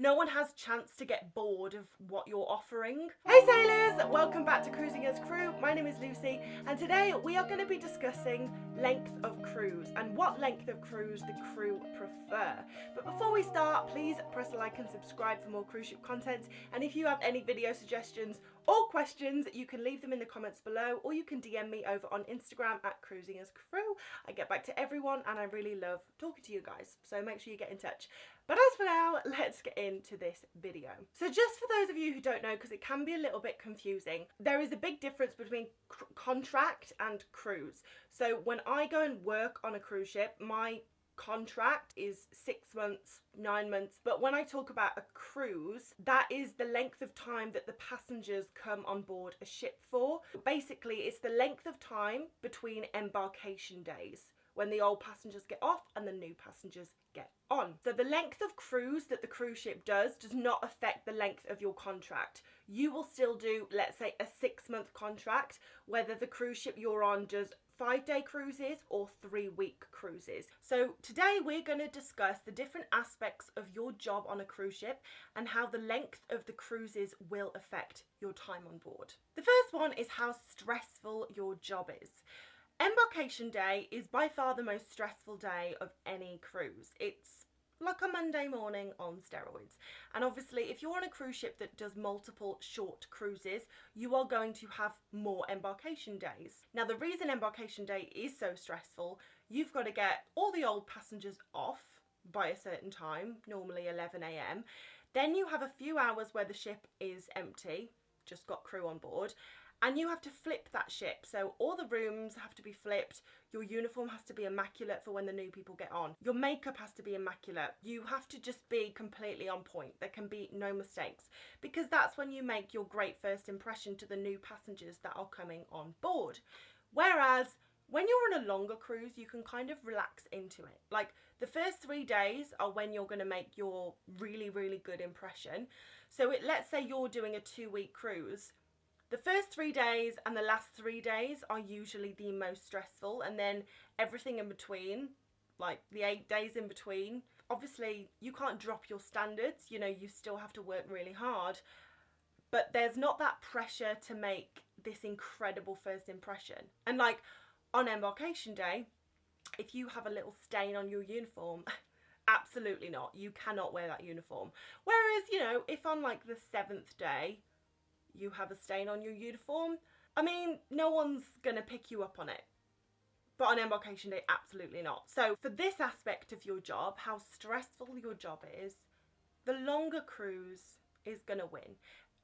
No one has chance to get bored of what you're offering. Hey sailors, welcome back to Cruising as Crew. My name is Lucy and today we are going to be discussing length of cruise and what length of cruise the crew prefer. But before we start, please press like and subscribe for more cruise ship content, and if you have any video suggestions or questions, you can leave them in the comments below, or you can DM me over on Instagram at Cruising as Crew. I get back to everyone and I really love talking to you guys, so make sure you get in touch. But as for now, let's get into this video. So just for those of you who don't know, because it can be a little bit confusing, there is a big difference between contract and cruise. So when I go and work on a cruise ship, my contract is 6 months, 9 months, but when I talk about a cruise, that is the length of time that the passengers come on board a ship for. Basically, it's the length of time between embarkation days, when the old passengers get off and the new passengers get on. So the length of cruise that the cruise ship does not affect the length of your contract. You will still do, let's say, a 6-month contract, whether the cruise ship you're on does 5-day cruises or 3-week cruises. So today we're going to discuss the different aspects of your job on a cruise ship and how the length of the cruises will affect your time on board. The first one is how stressful your job is. Embarkation day is by far the most stressful day of any cruise. It's like a Monday morning on steroids. And obviously, if you're on a cruise ship that does multiple short cruises, you are going to have more embarkation days. Now, the reason embarkation day is so stressful, you've got to get all the old passengers off by a certain time, normally 11 a.m. Then you have a few hours where the ship is empty, just got crew on board. And you have to flip that ship. So all the rooms have to be flipped. Your uniform has to be immaculate for when the new people get on. Your makeup has to be immaculate. You have to just be completely on point. There can be no mistakes, because that's when you make your great first impression to the new passengers that are coming on board. Whereas when you're on a longer cruise, you can kind of relax into it. Like the first 3 days are when you're going to make your really, really good impression. So let's say you're doing a 2-week cruise. The first 3 days and the last 3 days are usually the most stressful, and then everything in between, like the 8 days in between, obviously you can't drop your standards, you know, you still have to work really hard, but there's not that pressure to make this incredible first impression. And like on embarkation day, if you have a little stain on your uniform, absolutely not, you cannot wear that uniform. Whereas, you know, if on like the 7th day, you have a stain on your uniform, I mean, no one's gonna pick you up on it. But on embarkation day, absolutely not. So for this aspect of your job, how stressful your job is, the longer cruise is gonna win.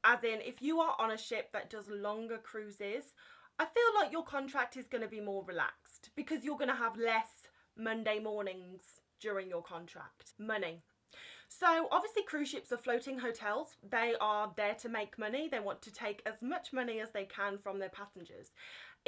As in, if you are on a ship that does longer cruises, I feel like your contract is gonna be more relaxed, because you're gonna have less Monday mornings during your contract. Money. So obviously cruise ships are floating hotels. They are there to make money. They want to take as much money as they can from their passengers.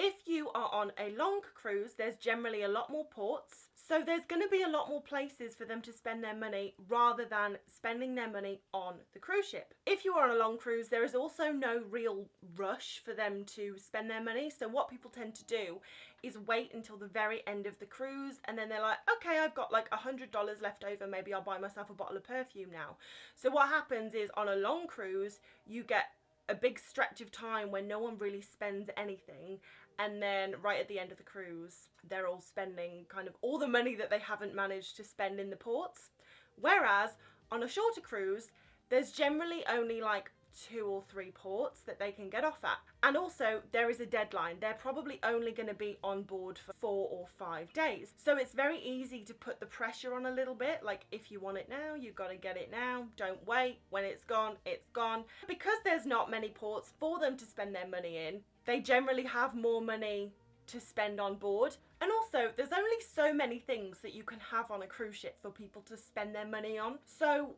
If you are on a long cruise, there's generally a lot more ports. So there's going to be a lot more places for them to spend their money rather than spending their money on the cruise ship. If you are on a long cruise, there is also no real rush for them to spend their money. So what people tend to do is wait until the very end of the cruise, and then they're like, okay, I've got like $100 left over, maybe I'll buy myself a bottle of perfume now. So what happens is on a long cruise, you get a big stretch of time when no one really spends anything, and then right at the end of the cruise, they're all spending kind of all the money that they haven't managed to spend in the ports. Whereas on a shorter cruise, there's generally only like 2 or 3 ports that they can get off at. And also there is a deadline. They're probably only going to be on board for 4 or 5 days. So it's very easy to put the pressure on a little bit. Like, if you want it now, you've got to get it now. Don't wait. When it's gone, it's gone. Because there's not many ports for them to spend their money in, they generally have more money to spend on board. And also, there's only so many things that you can have on a cruise ship for people to spend their money on. So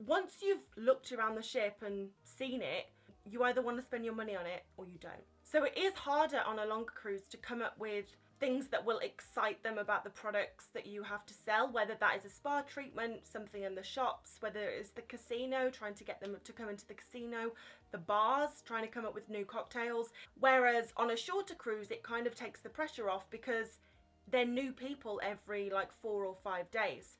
once you've looked around the ship and seen it, you either want to spend your money on it or you don't. So it is harder on a longer cruise to come up with things that will excite them about the products that you have to sell, whether that is a spa treatment, something in the shops, whether it's the casino, trying to get them to come into the casino, the bars, trying to come up with new cocktails. Whereas on a shorter cruise, it kind of takes the pressure off, because they're new people every like 4 or 5 days.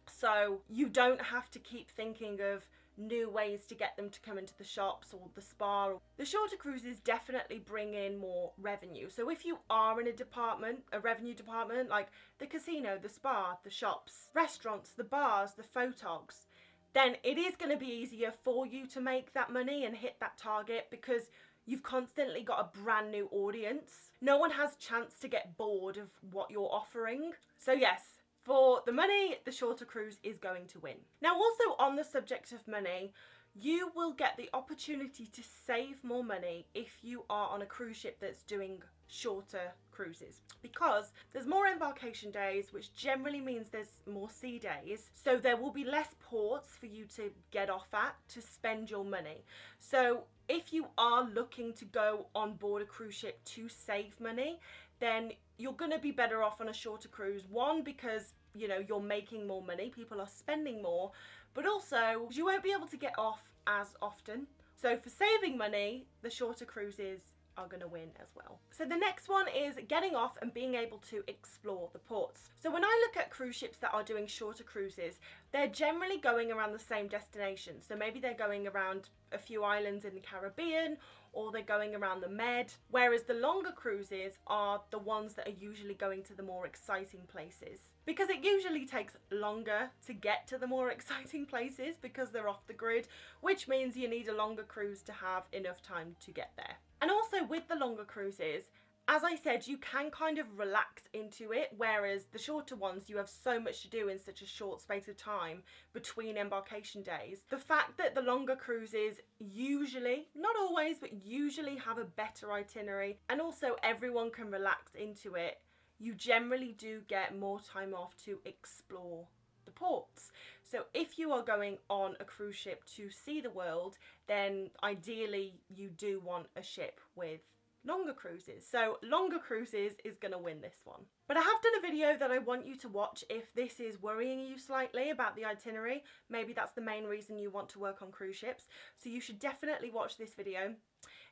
So you don't have to keep thinking of new ways to get them to come into the shops or the spa. The shorter cruises definitely bring in more revenue. So if you are in a revenue department, like the casino, the spa, the shops, restaurants, the bars, the photogs, then it is going to be easier for you to make that money and hit that target because you've constantly got a brand new audience. No one has chance to get bored of what you're offering. So yes, for the money, the shorter cruise is going to win. Now, also on the subject of money, you will get the opportunity to save more money if you are on a cruise ship that's doing shorter cruises, because there's more embarkation days, which generally means there's more sea days, so there will be less ports for you to get off at to spend your money. So if you are looking to go on board a cruise ship to save money, then you're going to be better off on a shorter cruise. One, because you're making more money, people are spending more, but also you won't be able to get off as often. So for saving money, the shorter cruises are going to win as well. So the next one is getting off and being able to explore the ports. So when I look at cruise ships that are doing shorter cruises, they're generally going around the same destination. So maybe they're going around a few islands in the Caribbean, or they're going around the Med, whereas the longer cruises are the ones that are usually going to the more exciting places. Because it usually takes longer to get to the more exciting places because they're off the grid, which means you need a longer cruise to have enough time to get there. And also with the longer cruises, as I said, you can kind of relax into it, whereas the shorter ones, you have so much to do in such a short space of time between embarkation days. The fact that the longer cruises usually, not always, but usually have a better itinerary, and also everyone can relax into it, you generally do get more time off to explore the ports. So if you are going on a cruise ship to see the world, then ideally you do want a ship with longer cruises. So longer cruises is going to win this one. But I have done a video that I want you to watch if this is worrying you slightly about the itinerary. Maybe that's the main reason you want to work on cruise ships. So you should definitely watch this video.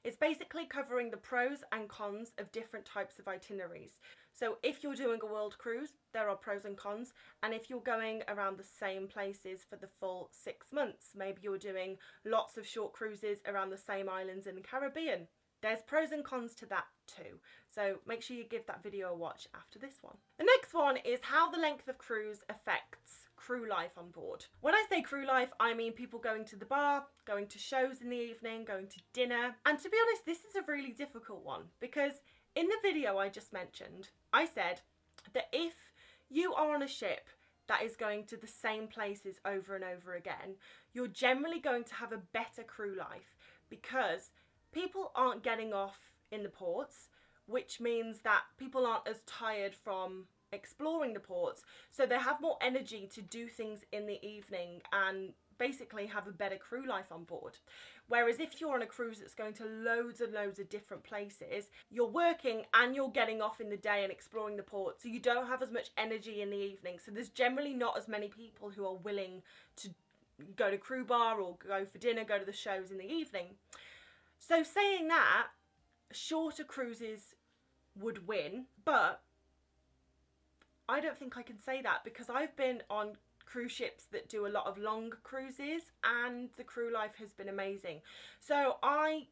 It's basically covering the pros and cons of different types of itineraries. So if you're doing a world cruise, there are pros and cons. And if you're going around the same places for the full 6 months, maybe you're doing lots of short cruises around the same islands in the Caribbean, there's pros and cons to that too. So make sure you give that video a watch after this one. The next one is how the length of cruise affects crew life on board. When I say crew life, I mean people going to the bar, going to shows in the evening, going to dinner. And to be honest, this is a really difficult one because in the video I just mentioned, I said that if you are on a ship that is going to the same places over and over again, you're generally going to have a better crew life because people aren't getting off in the ports, which means that people aren't as tired from exploring the ports, so they have more energy to do things in the evening and basically have a better crew life on board. Whereas if you're on a cruise that's going to loads and loads of different places, you're working and you're getting off in the day and exploring the port, so you don't have as much energy in the evening. So there's generally not as many people who are willing to go to crew bar or go for dinner, go to the shows in the evening. So saying that, shorter cruises would win, but I don't think I can say that because I've been on cruise ships that do a lot of long cruises and the crew life has been amazing. So I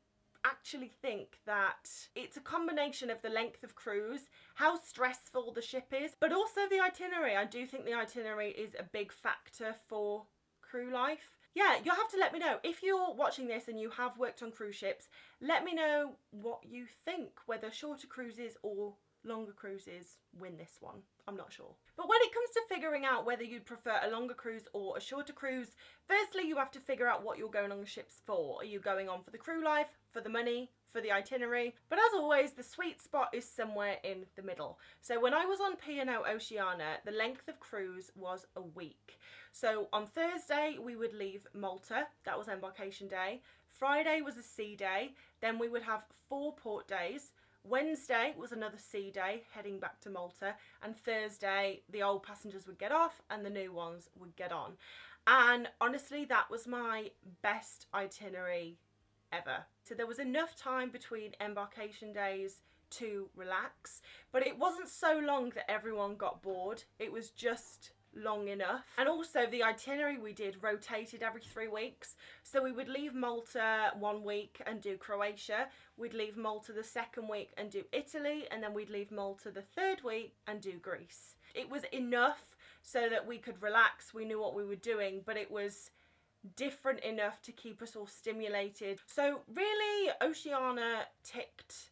actually think that it's a combination of the length of cruise, how stressful the ship is, but also the itinerary. I do think the itinerary is a big factor for crew life. Yeah, you'll have to let me know. If you're watching this and you have worked on cruise ships, let me know what you think, whether shorter cruises or longer cruises win this one. I'm not sure. But when it comes to figuring out whether you'd prefer a longer cruise or a shorter cruise, firstly you have to figure out what you're going on the ships for. Are you going on for the crew life, for the money, for the itinerary? But as always, the sweet spot is somewhere in the middle. So when I was on P&O Oceania, the length of cruise was a week. So on Thursday we would leave Malta, that was embarkation day. Friday was a sea day, then we would have 4 port days. Wednesday was another sea day heading back to Malta, and Thursday the old passengers would get off and the new ones would get on. And honestly, that was my best itinerary ever. So there was enough time between embarkation days to relax, but it wasn't so long that everyone got bored. It was just long enough. And also the itinerary we did rotated every 3 weeks. So we would leave Malta 1 week and do Croatia. We'd leave Malta the 2nd week and do Italy. And then we'd leave Malta the 3rd week and do Greece. It was enough so that we could relax. We knew what we were doing, but it was different enough to keep us all stimulated. So really, Oceania ticked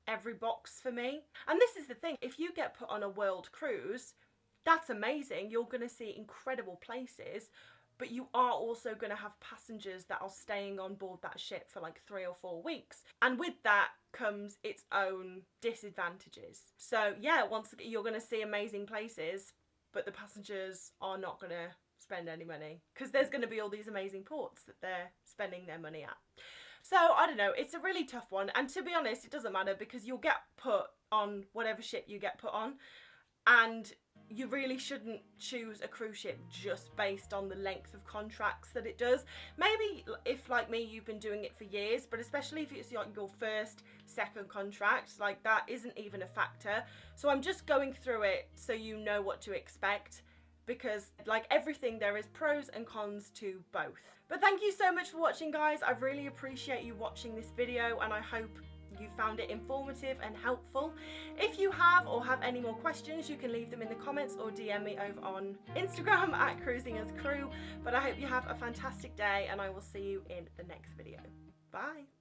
every box for me. And this is the thing, if you get put on a world cruise, that's amazing. You're going to see incredible places, but you are also going to have passengers that are staying on board that ship for like 3 or 4 weeks. And with that comes its own disadvantages. So yeah, once again, you're going to see amazing places, but the passengers are not going to spend any money because there's going to be all these amazing ports that they're spending their money at. So I don't know, it's a really tough one. And to be honest, it doesn't matter because you'll get put on whatever ship you get put on. And you really shouldn't choose a cruise ship just based on the length of contracts that it does. Maybe if, like me, you've been doing it for years, but especially if it's like your first, second contract, like that isn't even a factor. So I'm just going through it so you know what to expect, because like everything, there is pros and cons to both. But thank you so much for watching, guys. I really appreciate you watching this video, and I hope you found it informative and helpful. If you have or have any more questions, you can leave them in the comments or DM me over on Instagram at Cruising as Crew. But I hope you have a fantastic day, and I will see you in the next video. Bye.